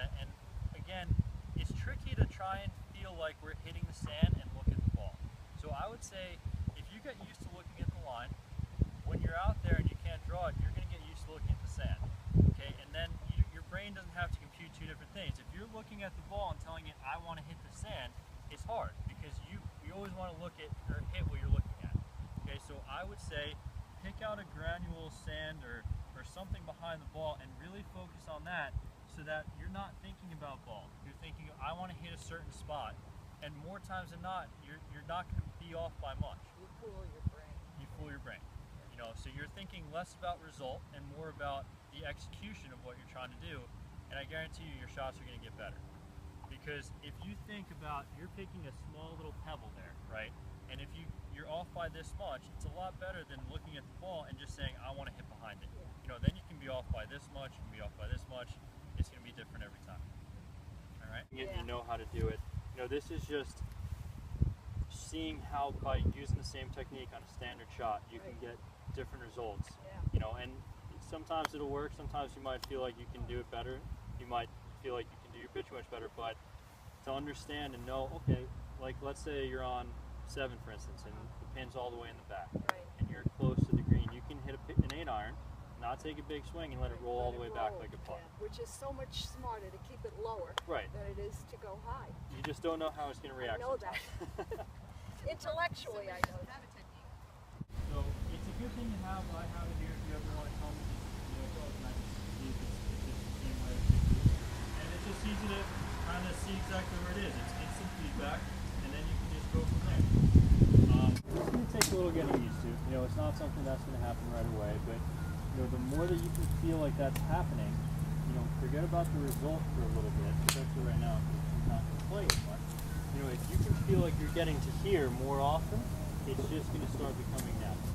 it. And again, it's tricky to try and feel like we're hitting the sand and look at the ball. So I would say if you get used to looking at the line, when you're out there and you can't draw it, you're going to get used to looking at the sand. Okay, and then your brain doesn't have to compute two different things. If you're looking at the ball and telling it, I want to hit the sand, it's hard because you always want to look at or hit what you're looking at. Okay, so I would say pick out a granule sand or something behind the ball and really focus on that so that you're not thinking about ball. You're thinking, I want to hit a certain spot, and more times than not, you're not going to be off by much. You fool your brain. You fool your brain. You know, so you're thinking less about result and more about the execution of what you're trying to do, and I guarantee you your shots are going to get better. Because if you think about, you're picking a small little pebble there, right? And if you're off by this much, it's a lot better than looking at the ball and just saying, I want to hit behind it. Yeah. You know, then you can be off by this much, you can be off by this much. It's going to be different every time. All right? Yeah. You know how to do it. You know, this is just seeing how by using the same technique on a standard shot, you can get different results. Yeah. You know, and sometimes it'll work. Sometimes you might feel like you can do it better. You might feel like you can do your pitch much better. But to understand and know, okay, like let's say you're on 7, for instance, and the pin's all the way in the back, Right. and you're close to the green, you can hit an 8 iron, not take a big swing, and let it roll all the way back like a putt. Yeah, which is so much smarter to keep it lower Right. than it is to go high. You just don't know how it's going to I react. know that. Intellectually, I know that. So it's a good thing to have. I have it here if you ever want to come. Just, you know, go and I can see if it's the same way as you do. And it's just easy to kind of see exactly where it is. It's instant feedback, and then you can just go from there. It's going to take a little getting used to. You know, it's not something that's going to happen right away, but you know, the more that you can feel like that's happening, you know, forget about the result for a little bit, especially right now because you're not going to play as much. You know, if you can feel like you're getting to here more often, it's just going to start becoming natural.